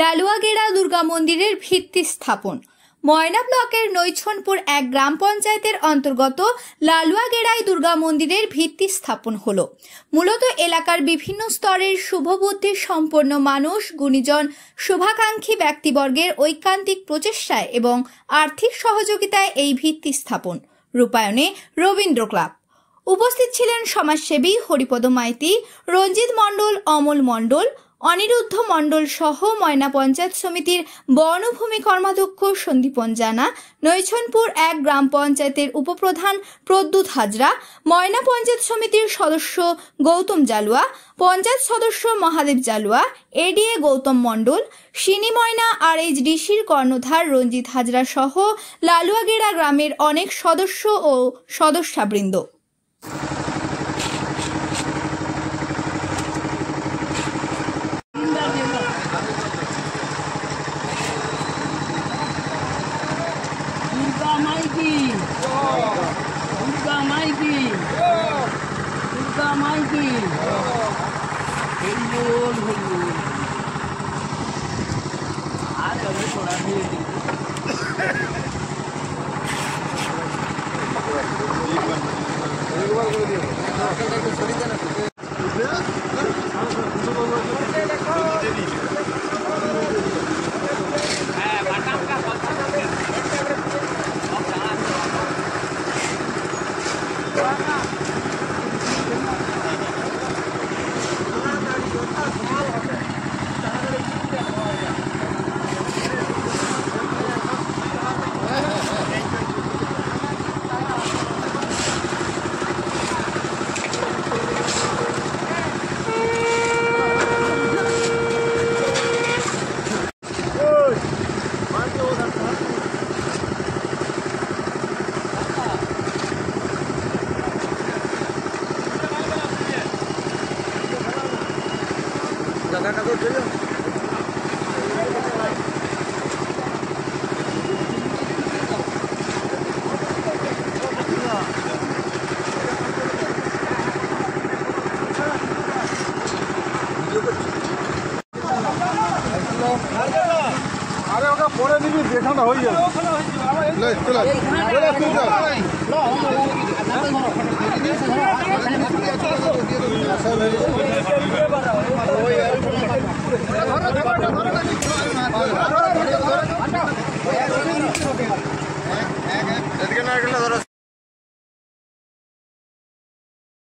লালুয়াগেড়া দুর্গা মন্দিরের ভিত্তি স্থাপন। ময়না ব্লকের নৈছনপুর এক গ্রাম পঞ্চায়েতের অন্তর্গত লালুয়াগেড়ায় দুর্গা মন্দিরের ভিত্তি স্থাপন হলো। মূলত এলাকার বিভিন্ন স্তরের শুভবুদ্ধি সম্পন্ন মানুষ, গুণীজন, শুভাকাঙ্ক্ষী ব্যক্তিবর্গের ঐকান্তিক প্রচেষ্টায় এবং আর্থিক সহযোগিতায় এই ভিত্তি স্থাপন রূপায়ণে রবীন্দ্র ক্লাব। উপস্থিত ছিলেন সমাজসেবী হরিপদ মাইতি, রঞ্জিত মণ্ডল, অমল মণ্ডল, অনিরুদ্ধ মণ্ডল সহ ময়না পঞ্চায়েত সমিতির বনভূমি কর্মাধ্যক্ষ সন্দীপন জানা, নৈছনপুর এক গ্রাম পঞ্চায়েতের উপপ্রধান প্রদ্যুৎ হাজরা, ময়না পঞ্চায়েত সমিতির সদস্য গৌতম জালুয়া, পঞ্চায়েত সদস্য মহাদেব জালুয়া, এডিএ গৌতম মণ্ডল, সিনি ময়না RHDCর কর্ণধার রঞ্জিত হাজরা সহ লালুয়াগেড়া গ্রামের অনেক সদস্য ও সদস্যবৃন্দ। আরে ওটা পরে নিবি, দেখানো হয়ে যাবে।